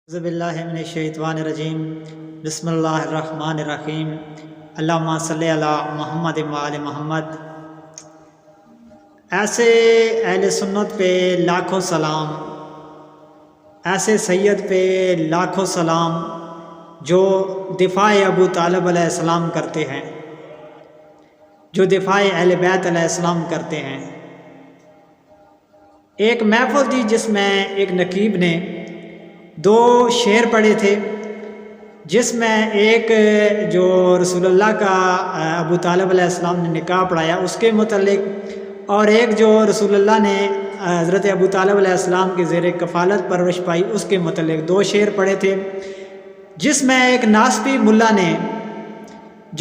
اعوذ باللہ من الشیطان الرجیم بسم اللہ الرحمن الرحیم اللہم صلی علی محمد وآل محمد۔ ایسے اہل سنت پہ لاکھوں سلام، ایسے سید پہ لاکھوں سلام جو دفاع ابو طالب علیہ السلام کرتے ہیں، جو دفاع اہل بیت علیہ السلام کرتے ہیں۔ ایک محفل تھی جس میں ایک نقیب نے دو شعر پڑھے تھے، جس میں ایک جو رسول اللہ کا ابو طالب علیہ السلام نے نکاح پڑھایا اس کے متعلق، اور ایک جو رسول اللہ نے حضرت ابو طالب علیہ السلام کے زیر کفالت پرورش پائی اس کے متعلق دو شعر پڑھے تھے، جس میں ایک ناسبی ملا نے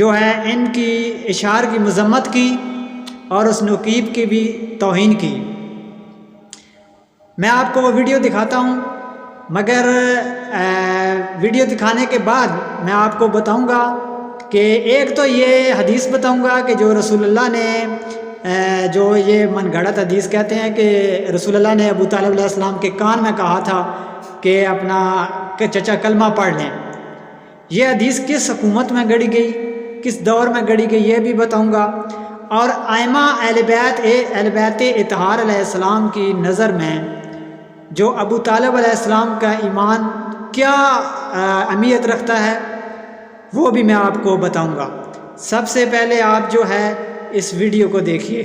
جو ہے ان کی اشعار کی مذمت کی اور اس نقیب کی بھی توہین کی۔ میں آپ کو وہ ویڈیو دکھاتا ہوں، مگر ویڈیو دکھانے کے بعد میں آپ کو بتاؤں گا کہ ایک تو یہ حدیث بتاؤں گا کہ جو رسول اللہ نے جو یہ من گھڑت حدیث کہتے ہیں کہ رسول اللہ نے ابو طالب علیہ السلام کے کان میں کہا تھا کہ اپنا کہ چچا کلمہ پڑھ لیں، یہ حدیث کس حکومت میں گڑھی گئی، کس دور میں گڑھی گئی یہ بھی بتاؤں گا، اور ائمہ اہل بیت اطہار علیہ السلام کی نظر میں جو ابو طالب علیہ السلام کا ایمان کیا اہمیت رکھتا ہے وہ بھی میں آپ کو بتاؤں گا۔ سب سے پہلے آپ جو ہے اس ویڈیو کو دیکھیے۔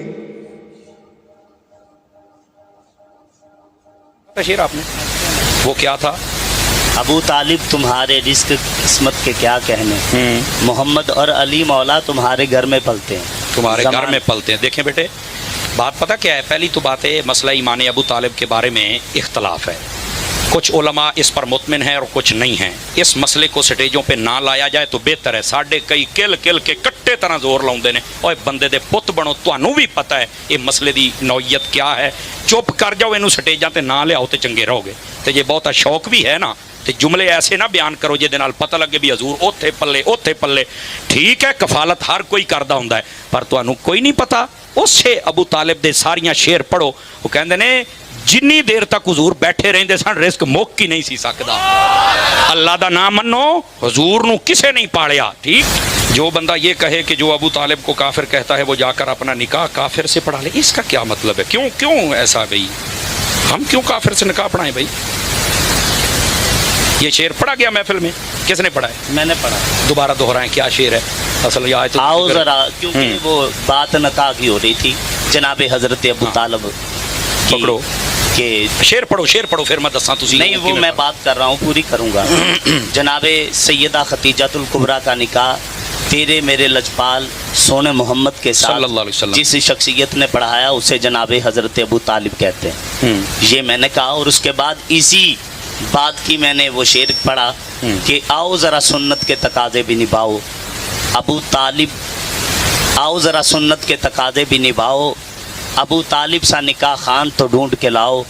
شعر آپ نے وہ کیا تھا؟ ابو طالب تمہارے رزق قسمت کے کیا کہنے، محمد اور علی مولا تمہارے گھر میں پلتے ہیں، تمہارے گھر میں پلتے ہیں۔ دیکھیں بیٹے، بات پتہ کیا ہے؟ پہلی تو بات ہے مسئلہ ایمان ابو طالب کے بارے میں اختلاف ہے، کچھ علماء اس پر مطمئن ہیں اور کچھ نہیں ہیں۔ اس مسئلے کو سٹیجوں پہ نہ لایا جائے تو بہتر ہے۔ ساڈے کئی کل کے کٹے طرح زور لاؤندے نے، اوے بندے دے پت بنو، تانوں بھی پتہ ہے یہ مسئلے دی نوعیت کیا ہے، چپ کر جاؤ، اینوں سٹیجاں تے نہ لیاؤ تے چنگے رہو گے۔ تے یہ بہتا شوق بھی ہے نا تے جملے ایسے نہ بیان کرو جے دے نال پتہ لگے بھی حضور اوتھے پلے۔ ٹھیک ہے کفالت ہر کوئی کردا ہوندا ہے، پر تانوں کوئی نہیں پتہ۔ اس سے ابو طالب دے ساریاں شعر پڑھو، وہ کہندے نے جنی دیر تک حضور بیٹھے رہندے سن رزق مک ہی نہیں سی سکدا۔ اللہ دا نام منو، حضور نو کسے نہیں پاڑیا۔ ٹھیک، جو بندہ یہ کہے کہ جو ابو طالب کو کافر کہتا ہے وہ جا کر اپنا نکاح کافر سے پڑھا لے، اس کا کیا مطلب ہے؟ کیوں ایسا بھائی؟ ہم کیوں کافر سے نکاح پڑھائیں بھائی؟ یہ شعر پڑھا گیا محفل میں، کس نے پڑھا ہے؟ میں نے پڑھا۔ دوبارہ دہرائیں کیا شعر ہے؟ اصل یہ آیت آؤ ذرا، کیونکہ وہ بات نکاح کی ہو رہی تھی، جناب حضرت ابو طالب پکڑو کہ شعر پڑھو پھر میں دساں تسی نہیں، وہ میں بات کر رہا ہوں پوری کروں گا۔ جناب سیدہ خدیجۃ الکبریٰ کا نکاح تیرے میرے لجپال سونے محمد کے ساتھ صلی اللہ علیہ وسلم جس شخصیت نے پڑھایا اسے جناب حضرت ابو طالب کہتے ہیں۔ یہ میں نے کہا، اور اس کے بعد اسی بات کی میں نے وہ شعر پڑھا کہ آؤ ذرا سنت کے تقاضے بھی نبھاؤ ابو طالب، آؤ ذرا سنت کے تقاضے بھی نبھاؤ، ابو طالب سا نکاح خان تو ڈھونڈ کے لاؤ،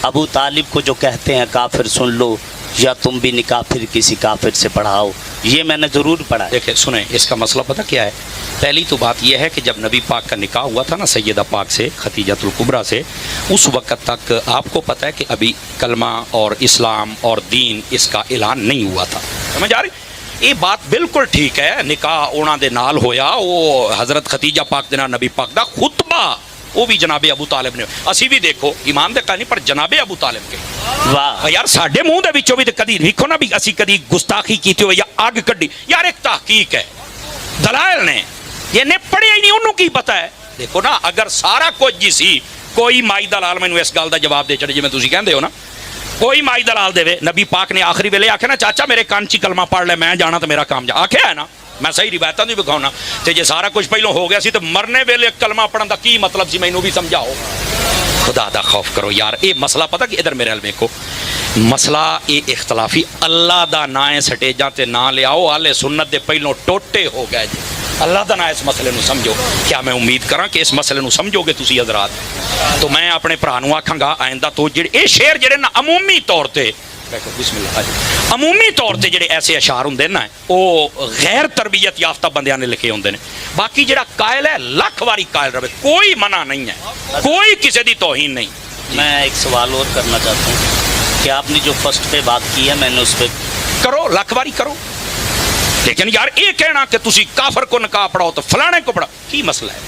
ابو طالب کو جو کہتے ہیں کافر سن لو، یا تم بھی نکاح پھر کسی کافر سے پڑھاؤ۔ یہ میں نے ضرور پڑھا ہے۔ دیکھیں سنیں، اس کا مسئلہ پتہ کیا ہے؟ پہلی تو بات یہ ہے کہ جب نبی پاک کا نکاح ہوا تھا نا سیدہ پاک سے، خدیجۃ الکبریٰ سے، اس وقت تک آپ کو پتہ ہے کہ ابھی کلمہ اور اسلام اور دین اس کا اعلان نہیں ہوا تھا۔ سمجھ آ رہی؟ یہ بات بالکل ٹھیک ہے، نکاح انہاں دے نال ہویا، وہ حضرت خدیجہ پاک دے نال نبی پاک دا خطبہ وہ بھی جناب ابو طالب نے، اسی بھی دیکھو ایمان دے کہانی پر جناب ابو طالب کے۔ واہ یار ساڈے منہ دے وچوں بھی تے کدی ویکھو نا بھی اسی کدی گستاخی کیتی ہو یا اگ کڈی، یار ایک تحقیق ہے، دلائل نے، یہ نے پڑھیا ہی نہیں، انہوں کی پتہ ہے۔ دیکھو نا اگر سارا کچھ جی سی، کوئی مائی دلال مینوں اس گل دا جواب دے چڑے جویں تسی کہندے ہو نا، کوئی مائی دلال دے، نبی پاک نے آخری ویلے آکھے نا چاچا میرے کان چ کلمہ پڑھ لے میں جانا تو میرا کام جا، آکھے ہے نا، میں صحیح روایتاں دی بکھاؤنا تے جے سارا کچھ پہلوں ہو گیا سی تو مرنے ویلے کلمہ پڑھن دا کی مطلب سی مینوں بھی سمجھاؤ۔ خدا دا خوف کرو یار، اے مسئلہ پتہ کہ ادھر میرے حل ویکھو، مسئلہ اے اختلافی اللہ دا نام سٹیجاں تے نہ لیاؤ، اہل سنت دے پہلوں ٹوٹے ہو گئے جی، اللہ دا نام اس مسئلے نو سمجھو۔ کیا میں امید کراں کہ اس مسئلے نو سمجھو گے تسی حضرات؟ تو میں اپنے بھرا نو آکھاں گا آئندہ تو جڑے اے شعر جڑے نا عمومی طور تے بسم اللہ عمومی طور تے جڑے ایسے اشعار ہوندے نا وہ غیر تربیت یافتہ بندیاں نے لکھے ہوندے نے، باقی جڑا قائل ہے لاکھ واری قائل رہے، کوئی منع نہیں ہے، کوئی کسی دی توہین نہیں۔ میں ایک سوال اور کرنا چاہتا ہوں کہ آپ نے جو فرسٹ پہ بات کی ہے میں نے اس پہ کرو لکھ باری کرو، لیکن یار یہ کہنا کہ تسی کافر کو نکاح پڑھاؤ تو فلانے کو پڑھا کی مسئلہ ہے؟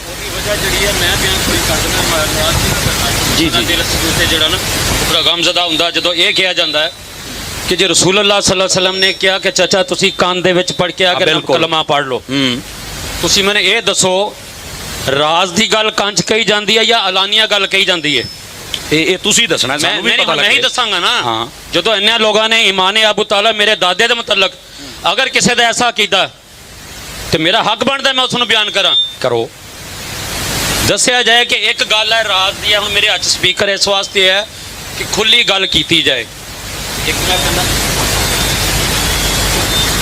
جی جی جڑا نا بڑا غمزدہ ہوندا جدوں یہ کہا جاتا ہے کہ جی رسول اللہ صلی اللہ علیہ وسلم نے کیا کہ چچا تسی کان دے وچ پڑھ کے آ کے کلمہ پڑھ لو، تسی میں نے یہ دسو راز دی گل کنچ کہی جاندی ہے یا علانیہ گل کہی جاندی ہے؟ یہ تسی دسنا، میں ہی دساں گا نا. جدو انہیں لوگوں نے ایمان ابو طالب میرے دادے دے متعلق اگر کسی دا ایسا کیتا تو میرا حق بنتا ہے میں اس کو بیان کرا کرو. دسیا جائے کہ ایک گل ہے راز دی ہے، ہن میرے ہاتھ سپیکر اس واسطے ہے کہ کھلی گل کیتی جائے. ایک میں کہنا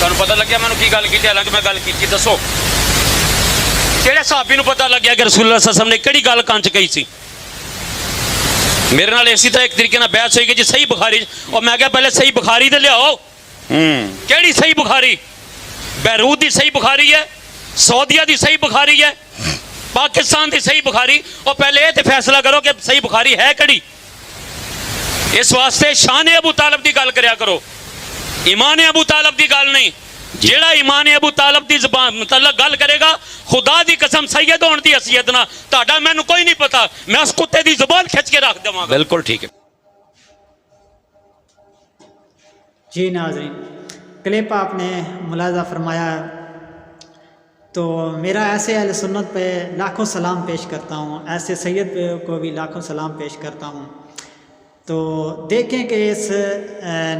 تانوں پتہ لگیا میں نے کی گل کیتی، حالانکہ میں گل کیتی دسو کہڑے صحابی نو پتہ لگیا کہ رسول اللہ صلی اللہ علیہ وسلم نے کہڑی گل کنچ کہی سی؟ میرے نال اسی طرح ایک طریقے نال بحث ہوئی کہ جی صحیح بخاری، اور میں کہا پہلے صحیح بخاری تے لیاؤ. کیڑی صحیح بخاری؟ بیروت دی صحیح بخاری ہے، سعودیہ دی صحیح بخاری ہے، پاکستان دی صحیح بخاری، اور پہلے یہ تے فیصلہ کرو کہ صحیح بخاری ہے کیڑی. اس واسطے شان ابو طالب دی گل کریا کرو، ایمان ابو طالب دی گل نہیں. جیڑا ایمان ابو طالب دی زبان متعلق گل کرے گا خدا دی قسم سید ہون دی حیثیت نہ تہاڈا مینوں کوئی نہیں پتا، میں اس کتے دی زبان کھچ کے رکھ دواں گا. بالکل ٹھیک ہے. جی ناظرین، کلپ آپ نے ملاحظہ فرمایا، تو میرا ایسے اہل سنت پہ لاکھوں سلام پیش کرتا ہوں، ایسے سید پہ کو بھی لاکھوں سلام پیش کرتا ہوں. تو دیکھیں کہ اس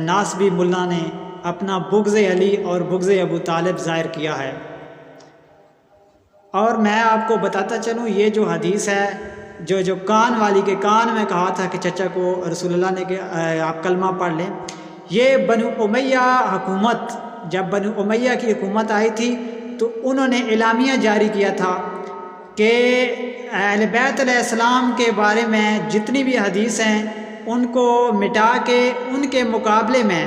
ناسبی ملا نے اپنا بغض علی اور بغض ابو طالب ظاہر کیا ہے. اور میں آپ کو بتاتا چلوں، یہ جو حدیث ہے جو کان والی کے کان میں کہا تھا کہ چچا کو رسول اللہ نے کہ آپ کلمہ پڑھ لیں، یہ بنو امیہ حکومت، جب بنو امیہ کی حکومت آئی تھی تو انہوں نے اعلامیہ جاری کیا تھا کہ اہل بیت علیہ السلام کے بارے میں جتنی بھی حدیث ہیں ان کو مٹا کے ان کے مقابلے میں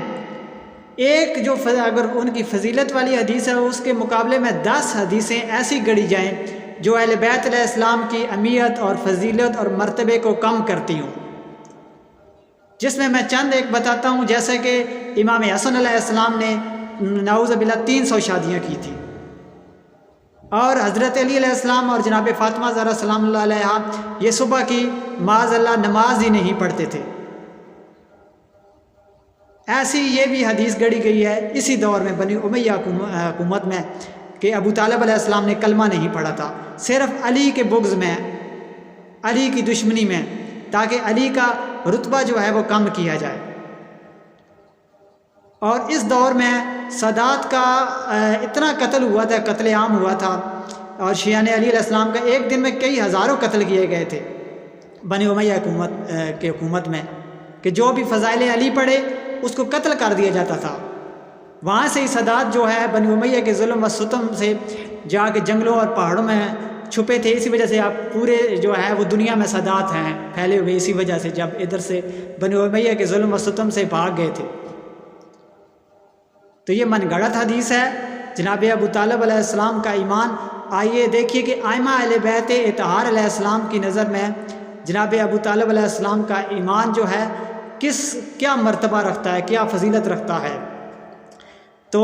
ایک جو اگر ان کی فضیلت والی حدیث ہے اس کے مقابلے میں 10 حدیثیں ایسی گڑی جائیں جو اہل بیت علیہ السلام کی اہمیت اور فضیلت اور مرتبے کو کم کرتی ہوں. جس میں چند ایک بتاتا ہوں، جیسے کہ امام حسن علیہ السلام نے نعوذ باللہ 300 شادیاں کی تھی، اور حضرت علی علیہ السلام اور جناب فاطمہ زہرا سلام اللہ علیہا یہ صبح کی معاذ اللہ نماز ہی نہیں پڑھتے تھے. ایسی یہ بھی حدیث گڑی گئی ہے اسی دور میں بنی امیہ حکومت میں کہ ابو طالب علیہ السلام نے کلمہ نہیں پڑھا تھا، صرف علی کے بغض میں، علی کی دشمنی میں، تاکہ علی کا رتبہ جو ہے وہ کم کیا جائے. اور اس دور میں سادات کا اتنا قتل ہوا تھا، قتل عام ہوا تھا، اور شیعان علی علیہ السلام کا ایک دن میں کئی ہزاروں قتل کیے گئے تھے بنی امیہ حکومت میں، کہ جو بھی فضائل علی پڑھے اس کو قتل کر دیا جاتا تھا. وہاں سے ہی سادات جو ہے بنی امیہ کے ظلم و ستم سے جا کے جنگلوں اور پہاڑوں میں چھپے تھے. اسی وجہ سے آپ پورے جو ہے وہ دنیا میں سادات ہیں پھیلے ہوئے، اسی وجہ سے جب ادھر سے بنی امیہ کے ظلم و ستم سے بھاگ گئے تھے. تو یہ من گھڑت حدیث ہے جناب ابو طالب علیہ السلام کا ایمان. آئیے دیکھیے کہ ائمہ اہل بیت اطہار علیہ السلام کی نظر میں جناب ابو طالب علیہ السلام کا ایمان جو ہے کیا مرتبہ رکھتا ہے، کیا فضیلت رکھتا ہے. تو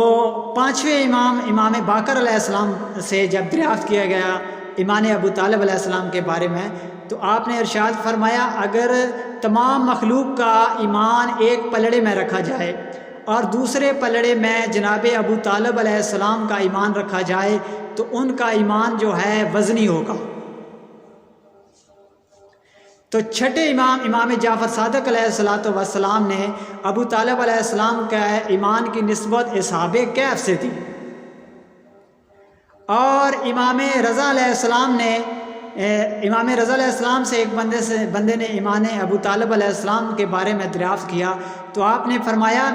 5ویں امام باقر علیہ السلام سے جب دریافت کیا گیا ایمان ابو طالب علیہ السلام کے بارے میں، تو آپ نے ارشاد فرمایا اگر تمام مخلوق کا ایمان ایک پلڑے میں رکھا جائے اور دوسرے پلڑے میں جناب ابو طالب علیہ السلام کا ایمان رکھا جائے تو ان کا ایمان جو ہے وزنی ہوگا. تو چھٹے امام جعفر صادق علیہ السلام نے ابو طالب علیہ السلام کا ایمان کی نسبت اصحاب کہف سے تھی، اور امام رضا علیہ السلام سے ایک بندے نے ایمان ابو طالب علیہ السلام کے بارے میں دریافت کیا، تو آپ نے فرمایا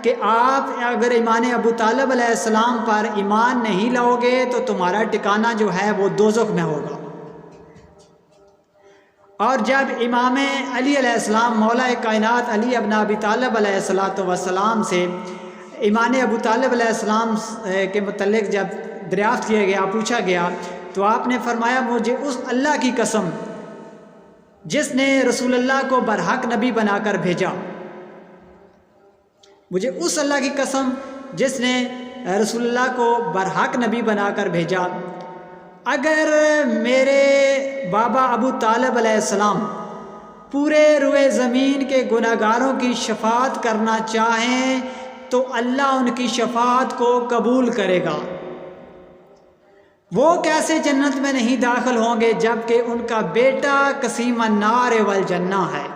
کہ آپ اگر ایمان ابو طالب علیہ السلام پر ایمان نہیں لاؤ گے تو تمہارا ٹھکانہ جو ہے وہ دوزخ میں ہوگا. اور جب امام علی علیہ السلام مولا کائنات علی ابن ابی طالب علیہ السلام سے ایمان ابو طالب علیہ السلام کے متعلق جب دریافت کیا گیا، پوچھا گیا، تو آپ نے فرمایا مجھے اس اللہ کی قسم جس نے رسول اللہ کو برحق نبی بنا کر بھیجا مجھے اس اللہ کی قسم جس نے رسول اللہ کو برحق نبی بنا کر بھیجا، اگر میرے بابا ابو طالب علیہ السلام پورے روئے زمین کے گناہگاروں کی شفاعت کرنا چاہیں تو اللہ ان کی شفاعت کو قبول کرے گا۔ وہ کیسے جنت میں نہیں داخل ہوں گے جبکہ ان کا بیٹا قسیم النار والجنہ ہے۔